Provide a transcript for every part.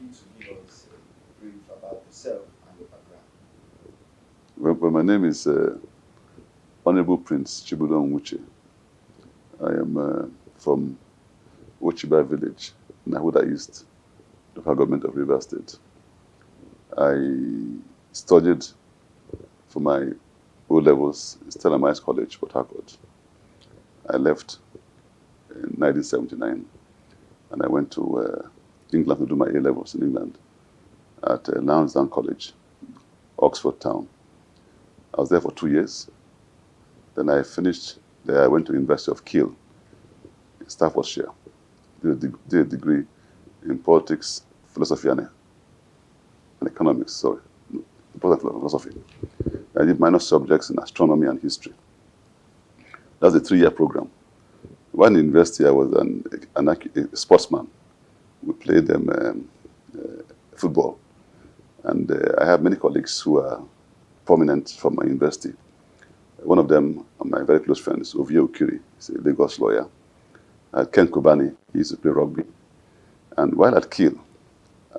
you to give us a brief about yourself and your background. Well, my name is Honorable Prince Chibudo Nwuche. I am from Ochiba village, Nahuda East, local government of Rivers State. I studied for my O levels in Stella Maris College, Port Harcourt. I left in 1979 and I went to England to do my A levels in England at Lansdowne College, Oxford Town. I was there for 2 years. Then I finished there. I went to University of Kiel in Staffordshire, did a degree in politics, philosophy, and economics. Sorry, philosophy. I did minor subjects in astronomy and history. That's a 3-year program. While in university, I was a sportsman. We played football, and I have many colleagues who are prominent from my university. One of them, my very close friend, is Ovie Okiri. He's a Lagos lawyer. Ken Kobani, he used to play rugby. And while at Kiel,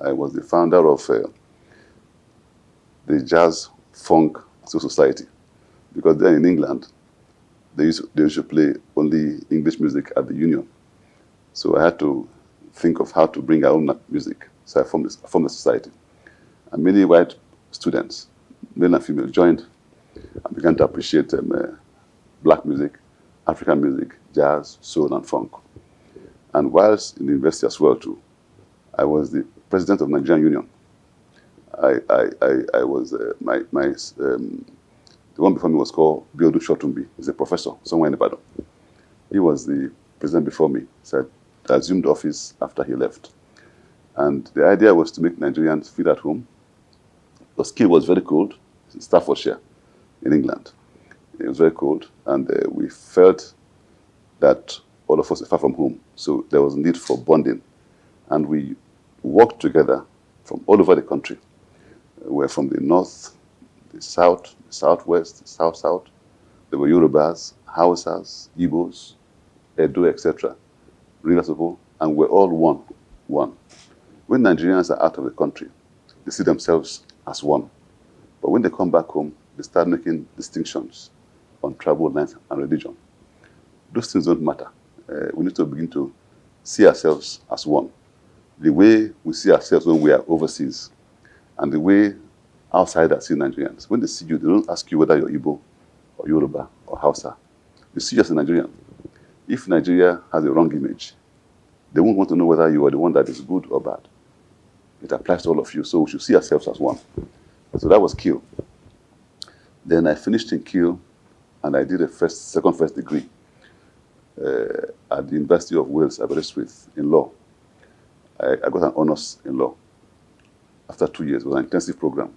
I was the founder of the Jazz Funk Society. Because then in England, they used to play only English music at the Union. So I had to think of how to bring our own music. So I formed the society. And many white students, male and female, joined and began to appreciate black music, African music, jazz, soul, and funk. And whilst in the university as well too, I was the president of Nigerian Union. I was the one before me was called Biodu Shotumbi. He's a professor somewhere in Ibadan. He was the president before me. So I assumed office after he left. And the idea was to make Nigerians feel at home. The skill was very cold in Staffordshire, in England. It was very cold, and we felt that all of us are far from home. So there was a need for bonding. And we worked together from all over the country. We're from the north, the south, the southwest, the south-south. There were Yorubas, Hausas, Igbos, Edo, etc. Rivers people, and we're all one. When Nigerians are out of the country, they see themselves as one. But when they come back home, they start making distinctions on tribal lines and religion. Those things don't matter. We need to begin to see ourselves as one. The way we see ourselves when we are overseas, and the way outsiders see Nigerians. When they see you, they don't ask you whether you're Igbo or Yoruba or Hausa. They see you as a Nigerian. If Nigeria has a wrong image, they won't want to know whether you are the one that is good or bad. It applies to all of you, so we should see ourselves as one. So that was Kiel. Then I finished in Kiel, and I did a second first degree at the University of Wales, Aberystwyth, in law. I got an honors in law after 2 years. It was an intensive program.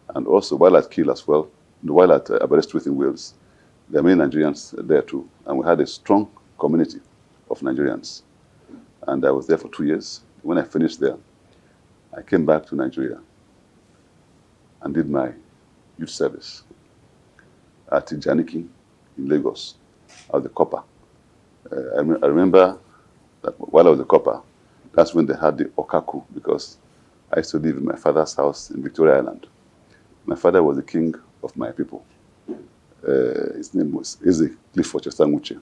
And also, while at Kiel as well, while at Aberystwyth in Wales, there are many Nigerians there too. And we had a strong community of Nigerians. And I was there for 2 years. When I finished there, I came back to Nigeria and did my youth service at Janiki in Lagos. I was a copper. I remember that while I was a copper, that's when they had the Okaku, because I used to live in my father's house in Victoria Island. My father was the king of my people. His name was Eze Clifford Chester Nwuche.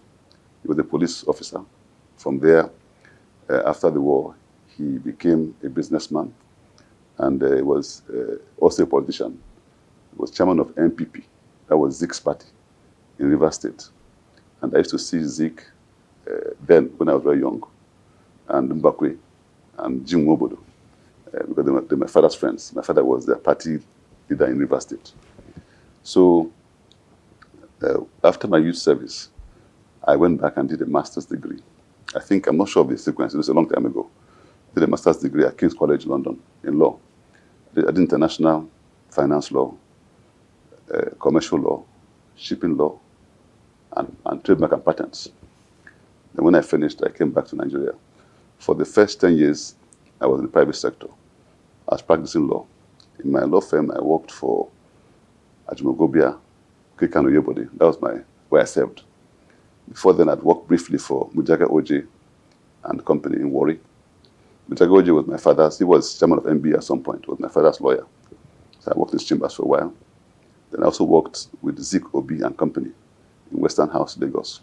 He was a police officer. From there, after the war, he became a businessman, and he was also a politician. He was chairman of NPP, that was Zeke's party in Rivers State. And I used to see Zeke then when I was very young, and Mbakwe and Jim Wobodo, because they were my father's friends. My father was their party leader in Rivers State. So after my youth service, I went back and did a master's degree. I'm not sure of the sequence, it was a long time ago. I did a master's degree at King's College London in law. I did international finance law, commercial law, shipping law, and trademark and patents. Then when I finished, I came back to Nigeria. For the first 10 years, I was in the private sector. I was practicing law. In my law firm, I worked for Ajimogobia, Kekano Yebode. That was where I served. Before then, I'd worked briefly for Mujaga OJ and company in Warri. Mr. Goje was my father's, he was chairman of MB at some point, was my father's lawyer. So I worked in his chambers for a while. Then I also worked with Zik Obi and Company in Western House, Lagos.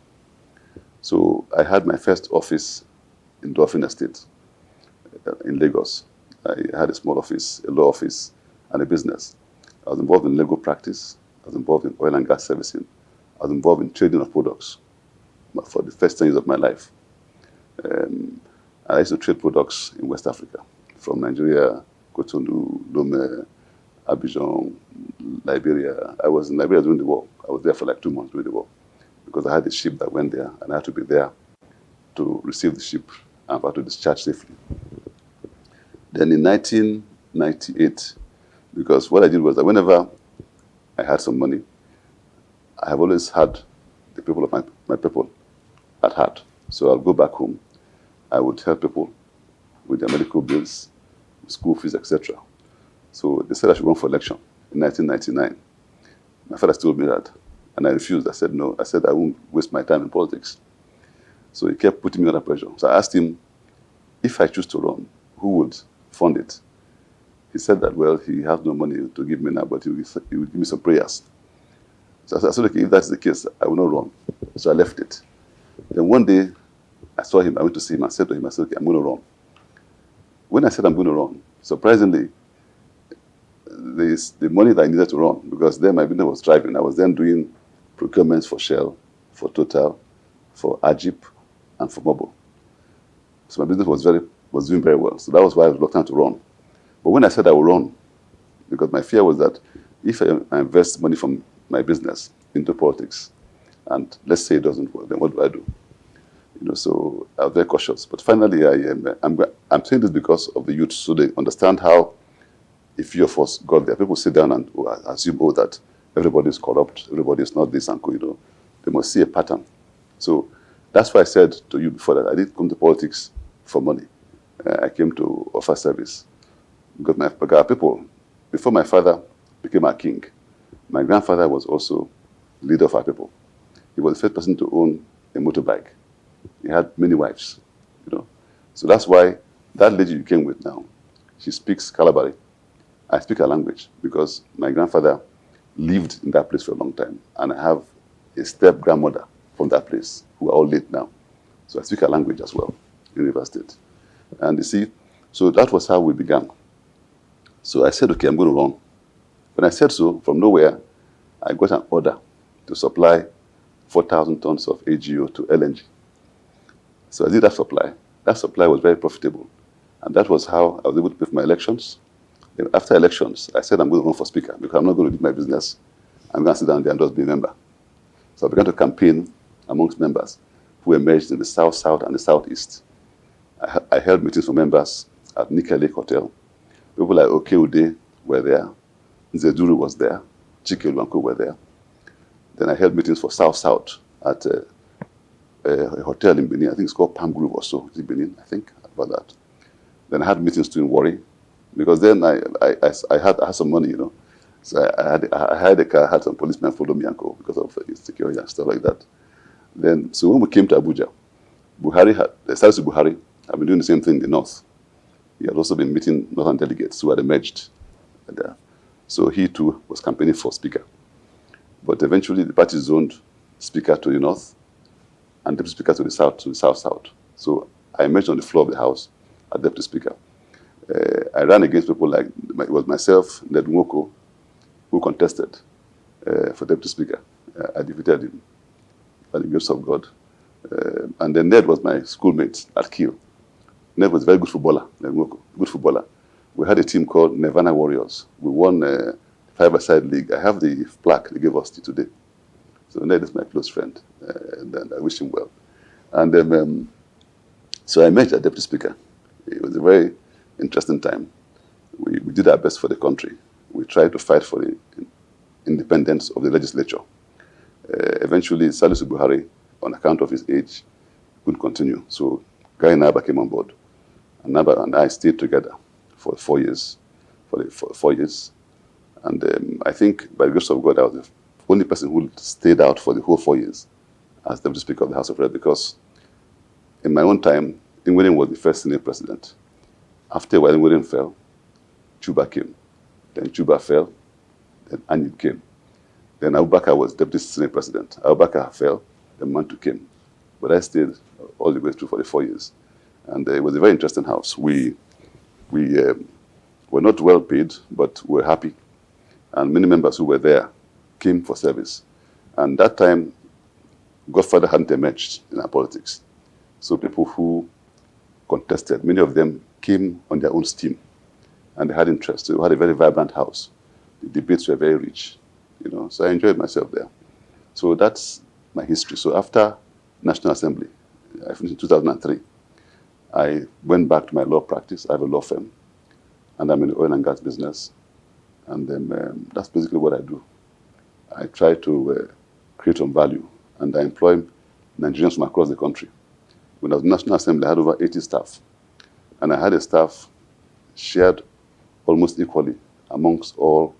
So I had my first office in Dolphin Estate in Lagos. I had a small office, a law office, and a business. I was involved in legal practice. I was involved in oil and gas servicing. I was involved in trading of products for the first 10 years of my life. I used to trade products in West Africa, from Nigeria, Cotonou, Lomé, Abidjan, Liberia. I was in Liberia during the war. I was there for like 2 months during the war because I had a ship that went there and I had to be there to receive the ship and for to discharge safely. Then in 1998, because what I did was that whenever I had some money, I have always had the people of my people at heart. So I'll go back home. I would help people with their medical bills, school fees, etc. So they said I should run for election in 1999. My father told me that, and I refused. I said no. I said I won't waste my time in politics. So he kept putting me under pressure. So I asked him, if I choose to run, who would fund it? He said that, well, he has no money to give me now, but he will give me some prayers. So I said, okay, if that's the case, I will not run. So I left it. Then one day, I saw him, I went to see him, I said to him, I said, okay, I'm going to run. When I said I'm going to run, surprisingly, the money that I needed to run, because then my business was thriving. I was then doing procurements for Shell, for Total, for Ajip, and for Mobil. So my business was doing very well. So that was why I was reluctant to run. But when I said I would run, because my fear was that if I invest money from my business into politics, and let's say it doesn't work, then what do I do? So I was very cautious. But finally, I'm saying this because of the youth, so they understand how a few of us got there. People sit down and assume, that everybody is corrupt, everybody is not this and cool. They must see a pattern. So that's why I said to you before that I didn't come to politics for money. I came to offer service. Because our people, before my father became our king, my grandfather was also leader of our people. He was the first person to own a motorbike. He had many wives, So that's why that lady you came with now, she speaks Kalabari. I speak her language because my grandfather lived in that place for a long time. And I have a step-grandmother from that place who are all late now. So I speak her language as well in River State. And you see, so that was how we began. So I said, okay, I'm going to run. When I said so, from nowhere, I got an order to supply 4,000 tons of AGO to LNG. So I did that supply. That supply was very profitable. And that was how I was able to pay for my elections. Then after elections, I said I'm going to run for speaker because I'm not going to do my business. I'm going to sit down there and just be a member. So I began to campaign amongst members who emerged in the South, South, and the Southeast. I held meetings for members at Nika Lake Hotel. People like Okeude were there. Nzeduru was there. Chike Luanko were there. Then I held meetings for South, South at a hotel in Benin. I think it's called Palm Grove or so. It's in Benin, I think, about that. Then I had meetings too in Warri, because then I had some money, So I had a car, had some policemen follow me and go because of security and stuff like that. Then, so when we came to Abuja, Salisu Buhari had been doing the same thing in the north. He had also been meeting northern delegates who had emerged there. So he too was campaigning for speaker. But eventually the party zoned speaker to the north and deputy speaker to the south. So I emerged on the floor of the house as deputy speaker. I ran against people like, it was myself, Ned Nwoko, who contested for deputy speaker. I defeated him by the grace of God. And then Ned was my schoolmate at Kiel. Ned was a very good footballer, Ned Nwoko, good footballer. We had a team called Nirvana Warriors. We won the five-a-side league. I have the plaque they gave us today. So Ned is my close friend, and I wish him well. And then, so I met a deputy speaker. It was a very interesting time. We did our best for the country. We tried to fight for the independence of the legislature. Eventually, Salisu Buhari, on account of his age, couldn't continue. So Guy Naba came on board. And Naba and I stayed together for 4 years. For 4 years. And I think, by the grace of God, I was the only person who stayed out for the whole 4 years as Deputy Speaker of the House of Reps, because in my own time, Ingweden was the first Senate president. After a while, William fell, Chuba came. Then Chuba fell, then Anyib came. Then Abubakar was deputy Senate president. Abubakar fell, then Mantu came. But I stayed all the way through for the 4 years. And it was a very interesting house. We were not well paid, but we were happy. And many members who were there came for service. And that time, Godfather hadn't emerged in our politics. So people who contested, many of them came on their own steam. And they had interest. So we had a very vibrant house. The debates were very rich, So I enjoyed myself there. So that's my history. So after National Assembly, I finished in 2003. I went back to my law practice. I have a law firm, and I'm in the oil and gas business. And then that's basically what I do. I try to create some value, and I employ Nigerians from across the country. When I was in National Assembly, I had over 80 staff, and I had a staff shared almost equally amongst all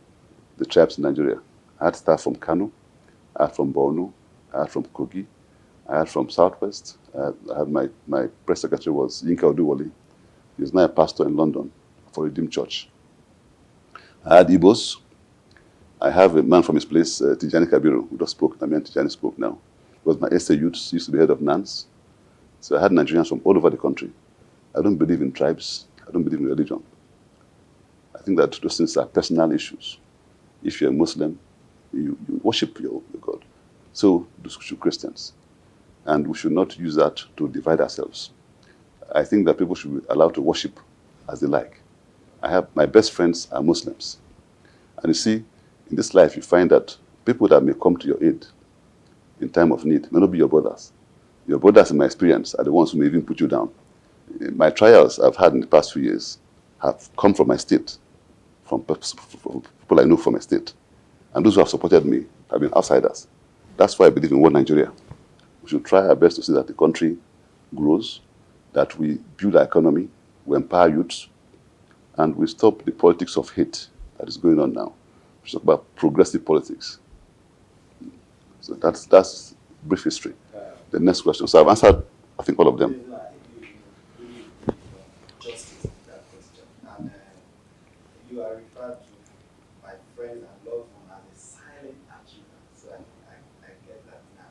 the tribes in Nigeria. I had staff from Kano, I had from Borno, I had from Kogi, I had from Southwest. I had my press secretary was Yinka Oduwole. He's now a pastor in London for Redeemed Church. I had Igbos. I have a man from his place, Tijani Kabiru, who just spoke. Tijani spoke now. He was my SA youth. He used to be head of NANS. So I had Nigerians from all over the country. I don't believe in tribes. I don't believe in religion. I think that those things are personal issues. If you're a Muslim, you worship your God. So should Christians. And we should not use that to divide ourselves. I think that people should be allowed to worship as they like. My best friends are Muslims. And you see, in this life, you find that people that may come to your aid in time of need may not be your brothers. Your brothers, in my experience, are the ones who may even put you down. My trials I've had in the past few years have come from my state, from people I know from my state. And those who have supported me have been outsiders. That's why I believe in one Nigeria. We should try our best to see that the country grows, that we build our economy, we empower youths, and we stop the politics of hate that is going on now. We should talk about progressive politics. So that's brief history. The next question. So I've answered, I think, all of them. Justice to that question. And you are referred to my friends and loved ones as a silent achiever. So I get that now.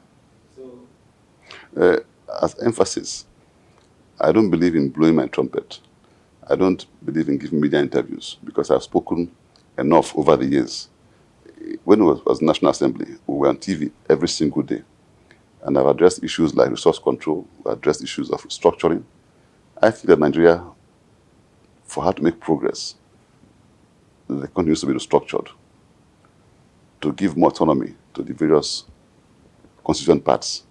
So As emphasis, I don't believe in blowing my trumpet. I don't believe in giving media interviews because I've spoken enough over the years. When I was National Assembly, we were on TV every single day. And I've addressed issues like resource control, we addressed issues of restructuring. I think that Nigeria, for her to make progress, the country needs to be restructured to give more autonomy to the various constituent parts.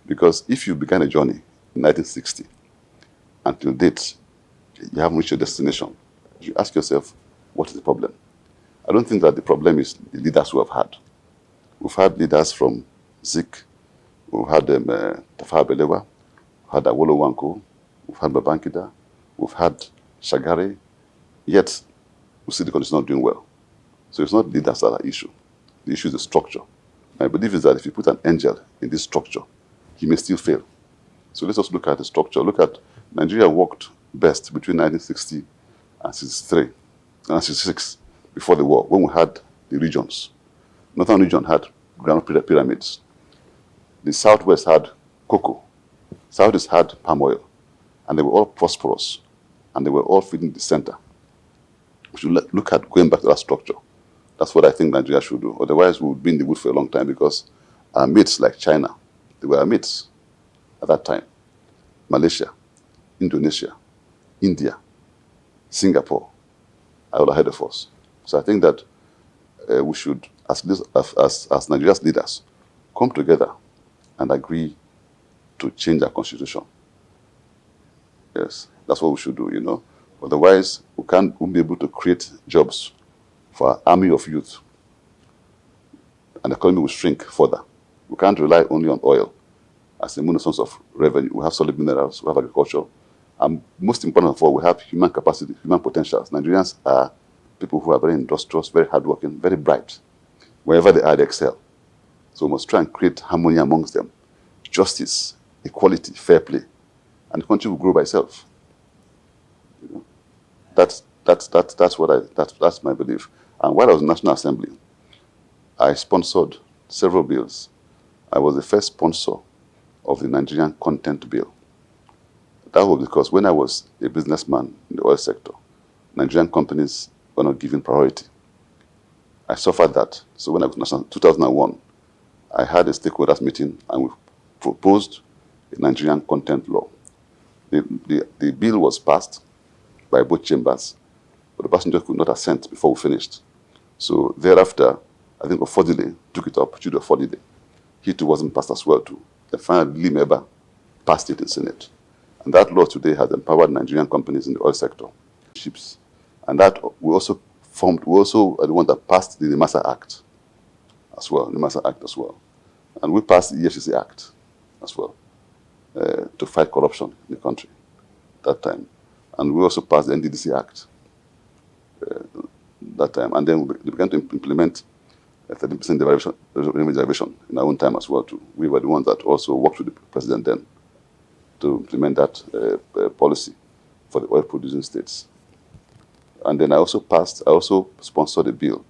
Because if you began a journey in 1960, until date, you haven't reached your destination, you ask yourself, what is the problem? I don't think that the problem is the leaders we have had. We've had leaders from Zik, we've had Tafawa Balewa, we've had Awolowo Wanko, we've had Babangida, we've had Shagari, yet we see the country is not doing well. So it's not leaders that are the issue. The issue is the structure. My belief is that if you put an angel in this structure, he may still fail. So let's just look at the structure. Look at Nigeria worked best between 1960 and 63, and 66, before the war, when we had the regions. Northern region had ground pyramids. The Southwest had cocoa. Southeast had palm oil. And they were all prosperous. And they were all feeding the center. We should look at going back to that structure. That's what I think Nigeria should do. Otherwise, we would be in the wood for a long time because our mates like China, they were our mates at that time. Malaysia, Indonesia, India, Singapore are all ahead of us. So I think that we should, as Nigeria's leaders, come together and agree to change our constitution. Yes, that's what we should do, Otherwise, we won't be able to create jobs for our army of youth. And the economy will shrink further. We can't rely only on oil as a main source of revenue. We have solid minerals, we have agriculture, and most important of all, we have human capacity, human potentials. Nigerians are people who are very industrious, very hardworking, very bright. Wherever they are, they excel. So we must try and create harmony amongst them. Justice, equality, fair play. And the country will grow by itself. That's my belief. And while I was in National Assembly, I sponsored several bills. I was the first sponsor of the Nigerian Content Bill. That was because when I was a businessman in the oil sector, Nigerian companies were not given priority. I suffered that. So when I was in 2001, I had a stakeholders meeting and we proposed a Nigerian content law. The bill was passed by both chambers, but the passengers could not assent before we finished. So thereafter, I think Ofodile took it up, Jude Ofodile. He too wasn't passed as well too. Then finally, Lee Meba passed it in Senate. And that law today has empowered Nigerian companies in the oil sector. Ships. And that we also are the one that passed the NIMASA Act as well, And we passed the EFCC Act as well to fight corruption in the country that time. And we also passed the NDDC Act that time. And then we began to implement 30% derivation in our own time as well too. We were the ones that also worked with the president then to implement that policy for the oil-producing states. And then I also sponsored a bill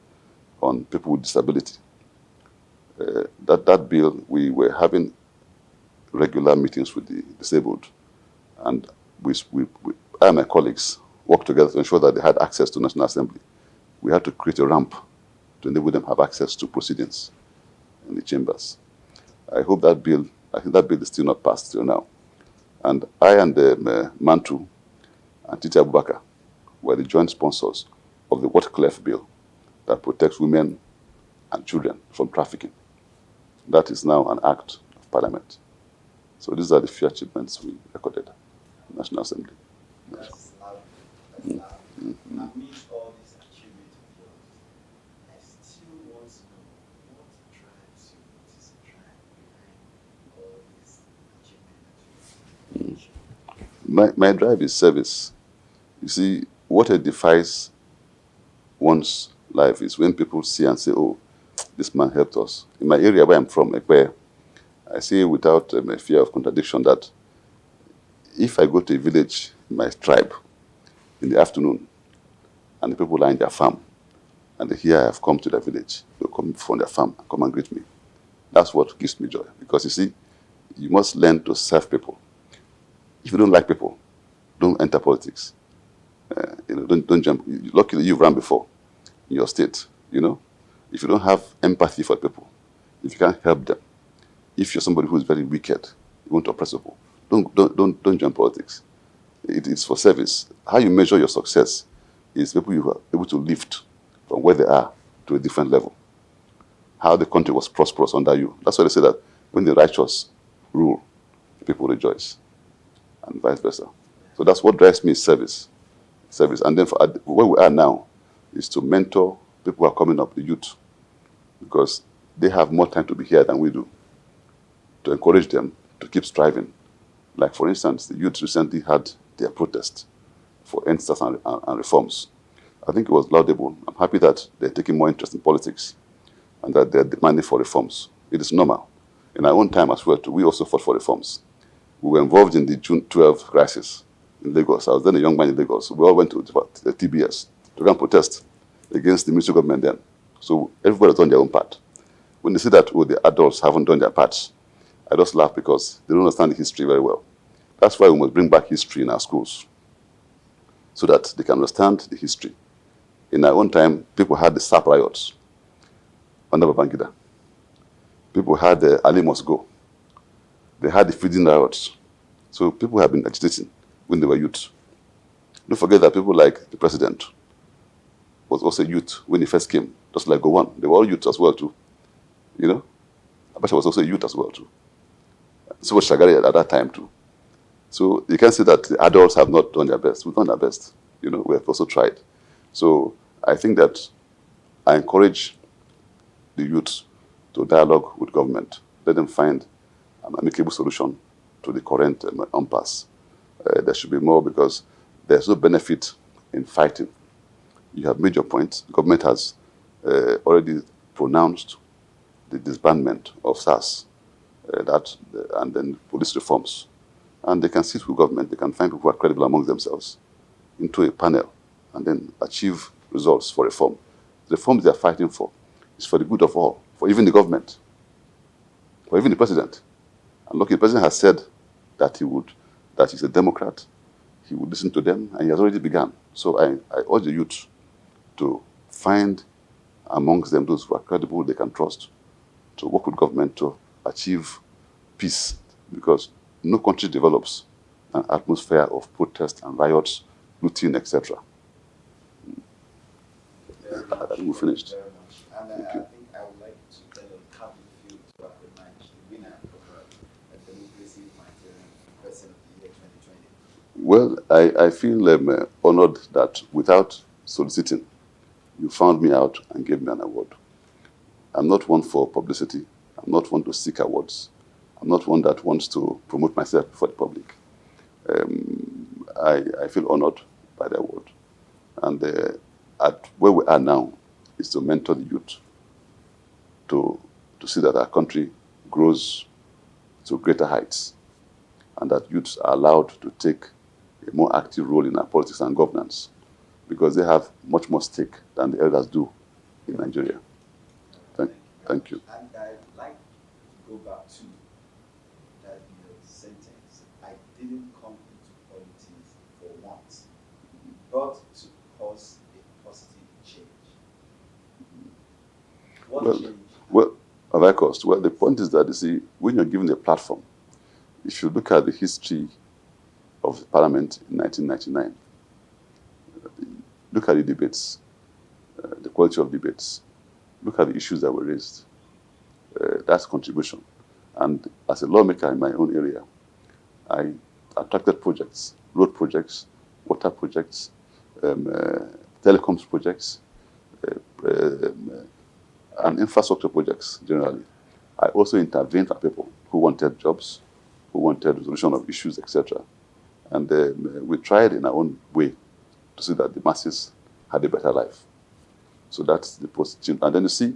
on people with disability. That bill, we were having regular meetings with the disabled, and I and my colleagues worked together to ensure that they had access to National Assembly. We had to create a ramp to enable them to have access to proceedings in the chambers. I think that bill is still not passed till now. And I and Mantu and Titi Abubakar were the joint sponsors of the Watercliffe Bill that protects women and children from trafficking. That is now an act of parliament. So these are the few achievements we recorded in the National Assembly. That's loud. That's loud. Amidst all these achievements of yours, I still want to know what drives you, what is the drive behind all these achievements that you My drive is service. You see, what defines one's life is when people see and say, oh, this man helped us. In my area where I'm from, Ekwe, I say without a fear of contradiction that if I go to a village in my tribe in the afternoon and the people are in their farm and they hear I have come to their village, they'll come from their farm and come and greet me. That's what gives me joy. Because you see, you must learn to serve people. If you don't like people, don't enter politics. Don't jump. Luckily, you've run before in your state. If you don't have empathy for people, if you can't help them, if you're somebody who is very wicked, you want to oppress people, don't join politics. It's for service. How you measure your success is people you are able to lift from where they are to a different level. How the country was prosperous under you. That's why they say that when the righteous rule, people rejoice, and vice versa. So that's what drives me, service. And then where we are now is to mentor people who are coming up, the youth, because they have more time to be here than we do, to encourage them to keep striving. Like, for instance, the youth recently had their protest for EndSARS and reforms. I think it was laudable. I'm happy that they're taking more interest in politics and that they're demanding for reforms. It is normal. In our own time as well, too, we also fought for reforms. We were involved in the June 12 crisis in Lagos. I was then a young man in Lagos. We all went to the TBS to go and protest against the military government then. So everybody has done their own part. When they say that, oh, the adults haven't done their parts, I just laugh because they don't understand the history very well. That's why we must bring back history in our schools so that they can understand the history. In our own time, people had the SAP riots under Babangida. People had the Ali Must Go. They had the feeding riots. So people have been agitating when they were youth. Don't forget that people like the president was also youth when he first came, just like Gowon. They were all youth as well too. Abacha was also a youth as well too. So was Shagari at that time too. So you can say that the adults have not done their best. We've done our best. We have also tried. So I think that I encourage the youth to dialogue with government. Let them find an amicable solution to the current impasse. There should be more because there's no benefit in fighting. You have made your point. The government has already pronounced the disbandment of SARS and then police reforms. And they can sit with government. They can find people who are credible among themselves into a panel and then achieve results for reform. The reforms they are fighting for is for the good of all, for even the government, for even the president. And look, the president has said that that he's a Democrat, he would listen to them, and he has already begun. So I urge the youth to find amongst them those who are credible, they can trust, to work with government to achieve peace, because no country develops an atmosphere of protest and riots, looting, etc. I think we finished. Very much. And I think I would like to tell us how you feel to recognize the winner of a democracy humanitarian person of the year 2020. Well, I feel honored that without soliciting, you found me out and gave me an award. I'm not one for publicity. I'm not one to seek awards. I'm not one that wants to promote myself before the public. I feel honored by the award. And at where we are now is to mentor the youth to see that our country grows to greater heights, and that youths are allowed to take a more active role in our politics and governance, because they have much more stake than the elders do in Nigeria. Thank you. And I'd like to go back to that sentence. I didn't come into politics for once, but to cause a positive change. What change? Well, have I caused? Well, the point is that, you see, when you're given a platform, if you look at the history of the Parliament in 1999, look at the debates, the quality of debates, look at the issues that were raised. That's contribution. And as a lawmaker in my own area, I attracted projects, road projects, water projects, telecoms projects, and infrastructure projects generally. I also intervened for people who wanted jobs, who wanted resolution of issues, etc. And we tried in our own way to see that the masses had a better life. So that's the positive. And then you see,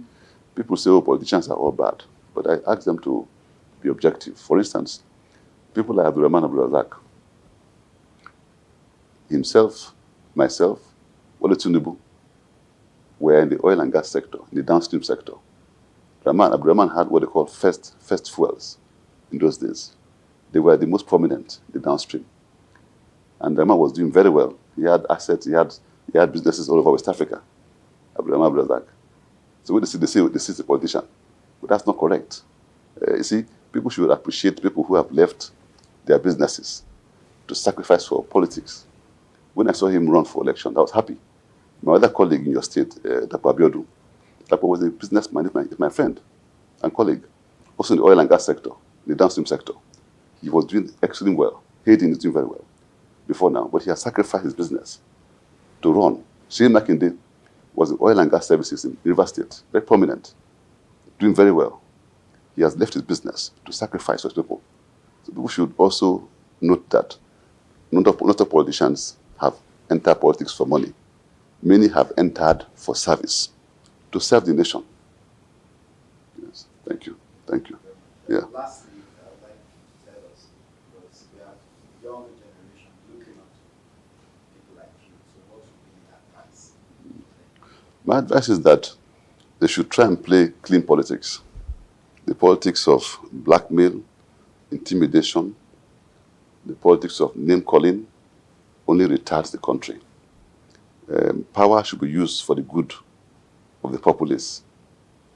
people say, oh, politicians are all bad. But I ask them to be objective. For instance, people like Abdulrahman Abdulrazak, himself, myself, Wale Tinubu, were in the oil and gas sector, in the downstream sector. Abdulrahman had what they call first fuels in those days. They were the most prominent in the downstream. And Abdulrahman was doing very well. He had assets, he had businesses all over West Africa. Abdulrahman Abdulrazak. So when they say he's a politician, but that's not correct. You see, people should appreciate people who have left their businesses to sacrifice for politics. When I saw him run for election, I was happy. My other colleague in your state, Dapo Abiodun, Dapo was a businessman, he's my friend and colleague, also in the oil and gas sector, in the downstream sector. He was doing excellently well. Hayden is doing very well before now, but he has sacrificed his business to run. Shane Makinde was in oil and gas services in River State, very prominent, doing very well. He has left his business to sacrifice for people. So people should also note that not all politicians have entered politics for money. Many have entered for service, to serve the nation. Yes, thank you. Thank you. Yeah. Lastly, I would like to tell us, because we have younger generation looking up to people like you. So what would be the advice? My advice is that they should try and play clean politics. The politics of blackmail, intimidation, the politics of name-calling only retards the country. Power should be used for the good of the populace,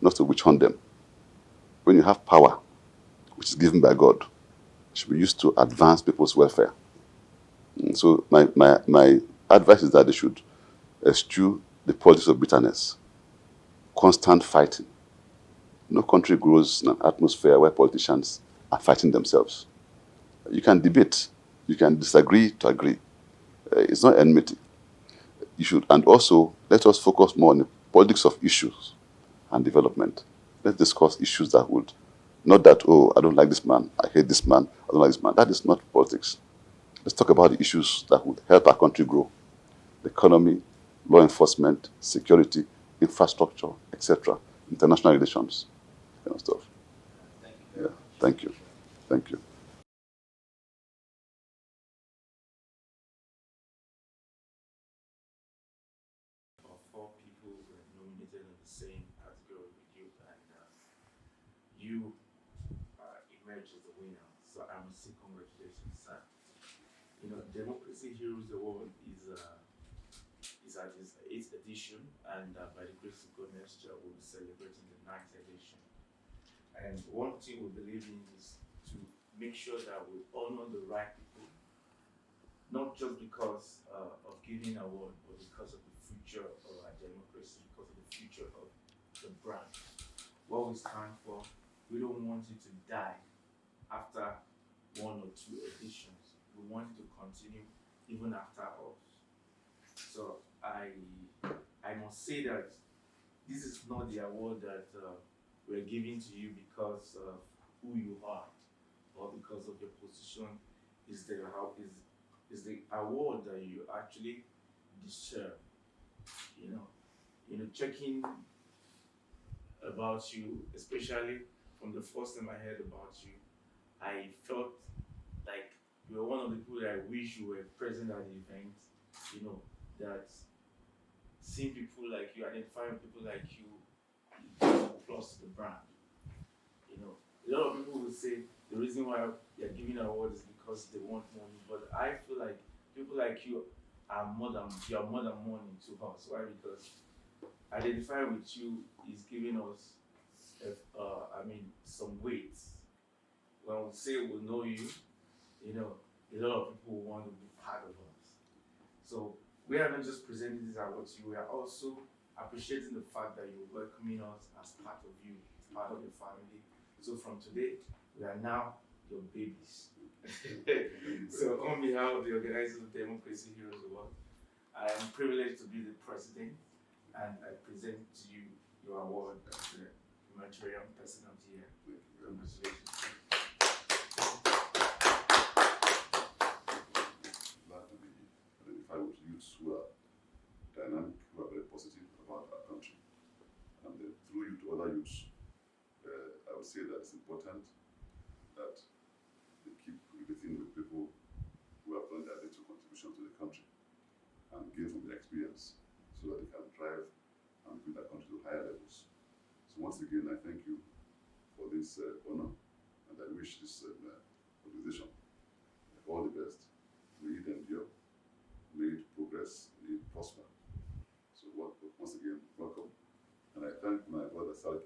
not to witch hunt them. When you have power, which is given by God, it should be used to advance people's welfare. So my advice is that they should eschew the politics of bitterness, constant fighting. No country grows in an atmosphere where politicians are fighting themselves. You can debate, you can disagree to agree. It's not enmity. You should, and also let us focus more on the politics of issues and development. Let's discuss issues that would, not that, oh, I don't like this man, I hate this man, I don't like this man. That is not politics. Let's talk about the issues that would help our country grow. The economy, law enforcement, security, infrastructure, etc., international relations, kind of stuff. Thank you very much. Thank you. Thank you. something in the same category with you, and you emerged as the winner. So I must say congratulations, sir. You know, Democracy Heroes Award is at its 8th edition, and by the grace of God, next year we'll be celebrating the 9th edition. And one thing we believe in is to make sure that we honor the right people, not just because of giving award, but because of the future of our democracy, because of the future of the brand. What we stand for, we don't want it to die after 1 or 2 editions. We want it to continue even after us. So I must say that this is not the award that we're giving to you because of who you are or because of your position. Is the award that you actually deserve. You know, checking about you, especially from the first time I heard about you, I felt like you were one of the people that I wish you were present at the event. You know, that seeing people like you, identifying people like you, is a plus to the brand. You know, a lot of people will say the reason why they're giving awards is because they want money, but I feel like people like you are more than money to us. Why? Because identifying with you is giving us, some weight. When we say we know you, you know, a lot of people want to be part of us. So we are not just presenting this award to you, we are also appreciating the fact that you're welcoming us as part of you, as part of your family. So from today, we are now your babies. So on behalf of the organizers of Democracy Heroes Award, I am privileged to be the president, and I present to you your award as the Humanitarian Person of the Year. Congratulations. Glad to be identified with youths who are dynamic, who are very positive about our country. And through you to other youths, I would say that it's important that they keep relating with people who have done their little contribution to the country and gain from their experience so that they can drive and bring their country to higher levels. So once again, I thank you for this honor, and I wish this organization all the best. May it endure, may it progress, may it prosper. So once again, welcome. And I thank my brother Sal